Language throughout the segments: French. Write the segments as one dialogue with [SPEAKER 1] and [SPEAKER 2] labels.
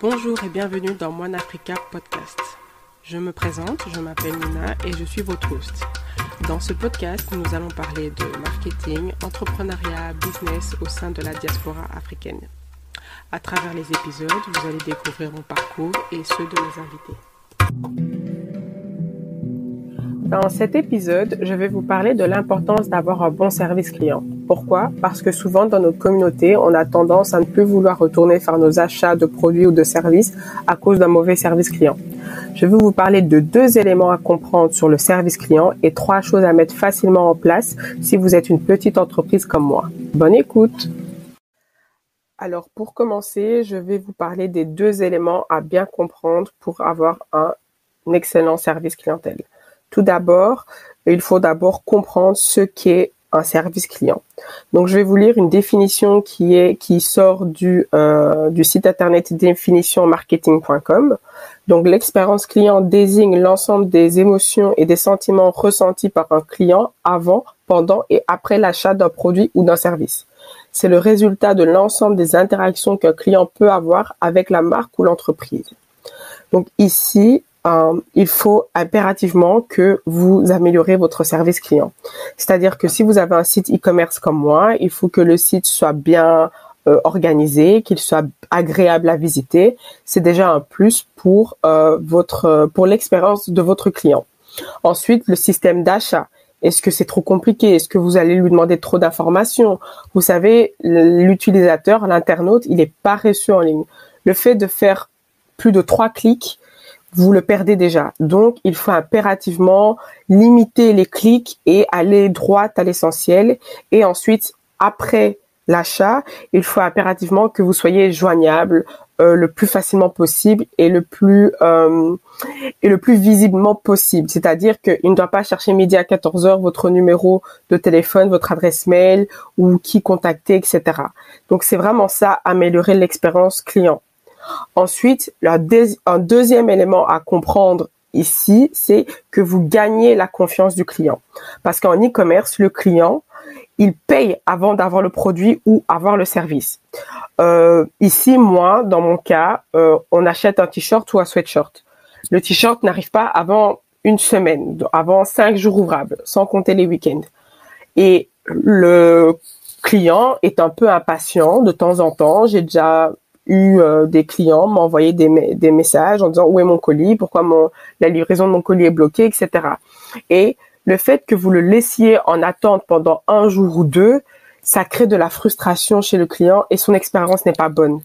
[SPEAKER 1] Bonjour et bienvenue dans One Africa Podcast. Je me présente, je m'appelle Nina et je suis votre host. Dans ce podcast, nous allons parler de marketing, entrepreneuriat, business au sein de la diaspora africaine. À travers les épisodes, vous allez découvrir mon parcours et ceux de mes invités. Dans cet épisode, je vais vous parler de l'importance d'avoir un bon service client. Pourquoi? Parce que souvent dans notre communauté, on a tendance à ne plus vouloir retourner faire nos achats de produits ou de services à cause d'un mauvais service client. Je vais vous parler de 2 éléments à comprendre sur le service client et 3 choses à mettre facilement en place si vous êtes une petite entreprise comme moi. Bonne écoute! Alors pour commencer, je vais vous parler des 2 éléments à bien comprendre pour avoir un excellent service clientèle. Tout d'abord, il faut d'abord comprendre ce qu'est un service client. Donc, je vais vous lire une définition qui sort du site internet definitionmarketing.com. Donc, l'expérience client désigne l'ensemble des émotions et des sentiments ressentis par un client avant, pendant et après l'achat d'un produit ou d'un service. C'est le résultat de l'ensemble des interactions qu'un client peut avoir avec la marque ou l'entreprise. Donc, ici, il faut impérativement que vous améliorez votre service client. C'est-à-dire que si vous avez un site e-commerce comme moi, il faut que le site soit bien organisé, qu'il soit agréable à visiter. C'est déjà un plus pour l'expérience de votre client. Ensuite, le système d'achat. Est-ce que c'est trop compliqué? Est-ce que vous allez lui demander trop d'informations? Vous savez, l'utilisateur, l'internaute, il est paresseux en ligne. Le fait de faire plus de 3 clics, vous le perdez déjà. Donc, il faut impérativement limiter les clics et aller droit à l'essentiel. Et ensuite, après l'achat, il faut impérativement que vous soyez joignable le plus facilement possible et le plus visiblement possible. C'est-à-dire qu'il ne doit pas chercher midi à 14h votre numéro de téléphone, votre adresse mail ou qui contacter, etc. Donc, c'est vraiment ça, améliorer l'expérience client. Ensuite, un deuxième élément à comprendre ici, c'est que vous gagnez la confiance du client. Parce qu'en e-commerce, le client, il paye avant d'avoir le produit ou avoir le service. Ici, moi, dans mon cas, on achète un t-shirt ou un sweatshirt. Le t-shirt n'arrive pas avant une semaine, avant 5 jours ouvrables, sans compter les week-ends. Et le client est un peu impatient de temps en temps. J'ai déjà eu des clients m'envoyer des messages en disant où est mon colis, pourquoi la livraison de mon colis est bloquée, etc. Et le fait que vous le laissiez en attente pendant 1 jour ou 2, ça crée de la frustration chez le client et son expérience n'est pas bonne.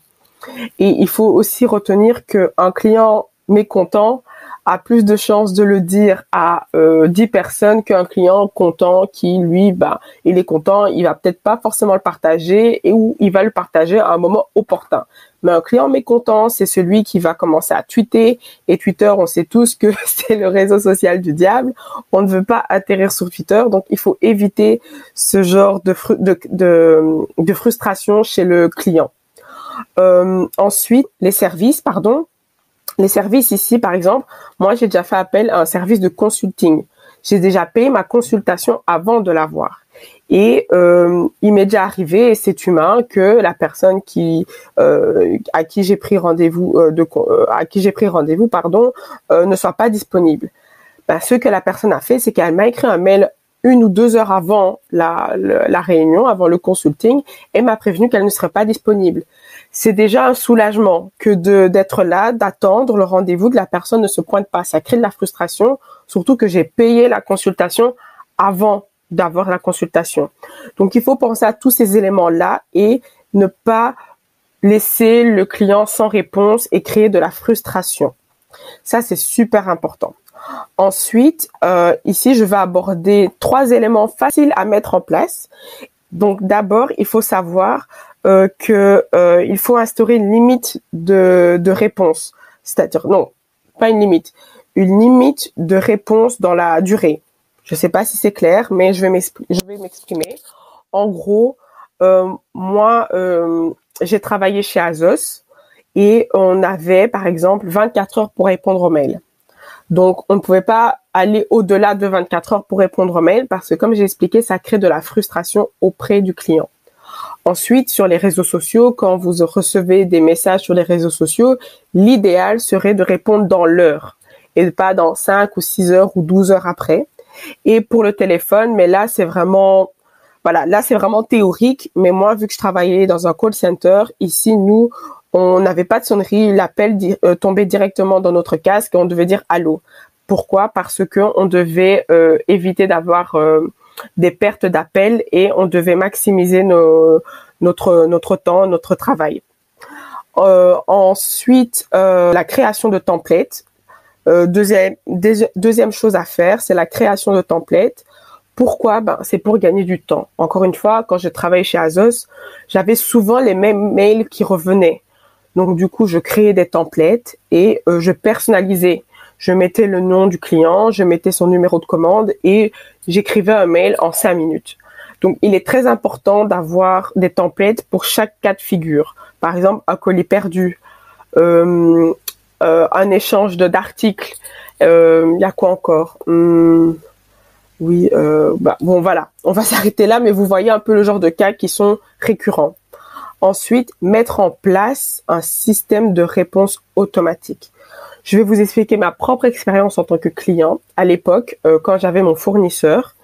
[SPEAKER 1] Et il faut aussi retenir qu'un client mécontent a plus de chances de le dire à 10 personnes qu'un client content qui, lui, il est content, il va peut-être pas forcément le partager ou il va le partager à un moment opportun. Mais un client mécontent, c'est celui qui va commencer à tweeter. Et Twitter, on sait tous que c'est le réseau social du diable. On ne veut pas atterrir sur Twitter, donc il faut éviter ce genre de frustration chez le client. Ensuite, les services ici, par exemple, moi, j'ai déjà fait appel à un service de consulting. J'ai déjà payé ma consultation avant de l'avoir. Et il m'est déjà arrivé, et c'est humain, que la personne à qui j'ai pris rendez-vous, ne soit pas disponible. Ce que la personne a fait, c'est qu'elle m'a écrit un mail 1 ou 2 heures avant la réunion, avant le consulting, et m'a prévenu qu'elle ne serait pas disponible. C'est déjà un soulagement que d'être là, d'attendre le rendez-vous, que la personne ne se pointe pas. Ça crée de la frustration, surtout que j'ai payé la consultation avant d'avoir la consultation. Donc, il faut penser à tous ces éléments-là et ne pas laisser le client sans réponse et créer de la frustration. Ça, c'est super important. Ensuite, ici, je vais aborder 3 éléments faciles à mettre en place. Donc, d'abord, il faut savoir il faut instaurer une limite de réponse. C'est-à-dire, non, pas une limite de réponse dans la durée. Je sais pas si c'est clair, mais je vais m'exprimer. En gros, moi, j'ai travaillé chez Azos et on avait, par exemple, 24 heures pour répondre aux mails. Donc, on ne pouvait pas aller au-delà de 24 heures pour répondre aux mails parce que, comme j'ai expliqué, ça crée de la frustration auprès du client. Ensuite, sur les réseaux sociaux, quand vous recevez des messages sur les réseaux sociaux, l'idéal serait de répondre dans l'heure et pas dans 5 ou 6 heures ou 12 heures après. Et pour le téléphone, mais là, c'est vraiment théorique. Mais moi, vu que je travaillais dans un call center, ici, nous, on n'avait pas de sonnerie. L'appel tombait directement dans notre casque et on devait dire allô. Pourquoi? Parce que on devait éviter d'avoir des pertes d'appels et on devait maximiser notre temps, notre travail. Ensuite, la création de templates. Deuxième chose à faire, c'est la création de templates. Pourquoi? C'est pour gagner du temps. Encore une fois, quand je travaillais chez Azos, j'avais souvent les mêmes mails qui revenaient. Donc du coup, je créais des templates et je personnalisais. Je mettais le nom du client, je mettais son numéro de commande et j'écrivais un mail en 5 minutes. Donc, il est très important d'avoir des templates pour chaque cas de figure. Par exemple, un colis perdu, un échange d'articles. Il y a quoi encore? Oui, bon, voilà. On va s'arrêter là, mais vous voyez un peu le genre de cas qui sont récurrents. Ensuite, mettre en place un système de réponse automatique. Je vais vous expliquer ma propre expérience en tant que client. À l'époque, quand j'avais mon fournisseur,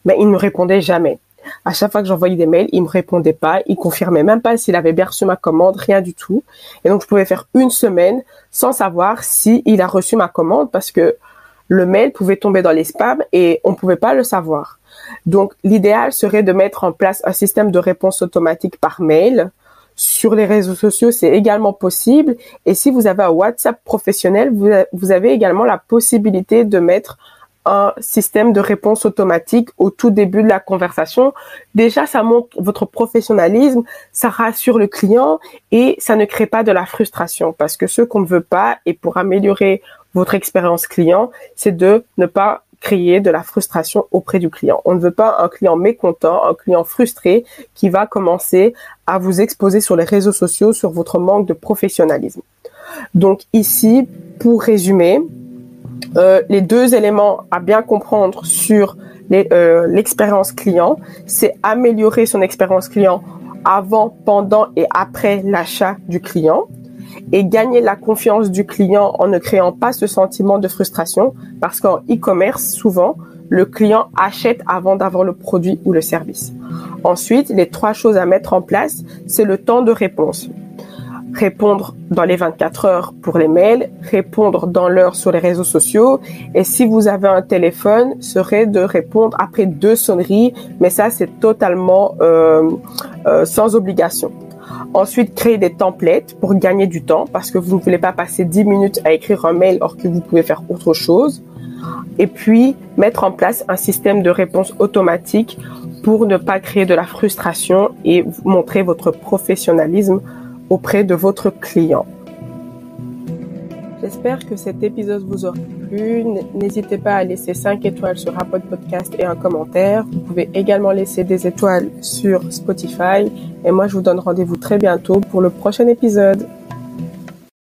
[SPEAKER 1] mais il ne me répondait jamais. À chaque fois que j'envoyais des mails, il me répondait pas, il confirmait même pas s'il avait bien reçu ma commande, rien du tout. Et donc, je pouvais faire une semaine sans savoir s'il a reçu ma commande parce que le mail pouvait tomber dans les spams et on pouvait pas le savoir. Donc, l'idéal serait de mettre en place un système de réponse automatique par mail. Sur les réseaux sociaux, c'est également possible. Et si vous avez un WhatsApp professionnel, vous avez également la possibilité de mettre un système de réponse automatique au tout début de la conversation. Déjà, ça montre votre professionnalisme, ça rassure le client et ça ne crée pas de la frustration parce que ce qu'on ne veut pas, et pour améliorer votre expérience client, c'est de ne pas créer de la frustration auprès du client. On ne veut pas un client mécontent, un client frustré qui va commencer à vous exposer sur les réseaux sociaux sur votre manque de professionnalisme. Donc ici, pour résumer, les deux éléments à bien comprendre sur l'expérience client, c'est améliorer son expérience client avant, pendant et après l'achat du client et gagner la confiance du client en ne créant pas ce sentiment de frustration parce qu'en e-commerce, souvent, le client achète avant d'avoir le produit ou le service. Ensuite, les 3 choses à mettre en place, c'est le temps de réponse. Répondre dans les 24 heures pour les mails, répondre dans l'heure sur les réseaux sociaux et si vous avez un téléphone, serait de répondre après 2 sonneries, mais ça c'est totalement sans obligation. Ensuite, créer des templates pour gagner du temps parce que vous ne voulez pas passer 10 minutes à écrire un mail alors que vous pouvez faire autre chose. Et puis, mettre en place un système de réponse automatique pour ne pas créer de la frustration et montrer votre professionnalisme auprès de votre client. J'espère que cet épisode vous aura plu. N'hésitez pas à laisser 5 étoiles sur Apple Podcast et un commentaire. Vous pouvez également laisser des étoiles sur Spotify. Et moi, je vous donne rendez-vous très bientôt pour le prochain épisode.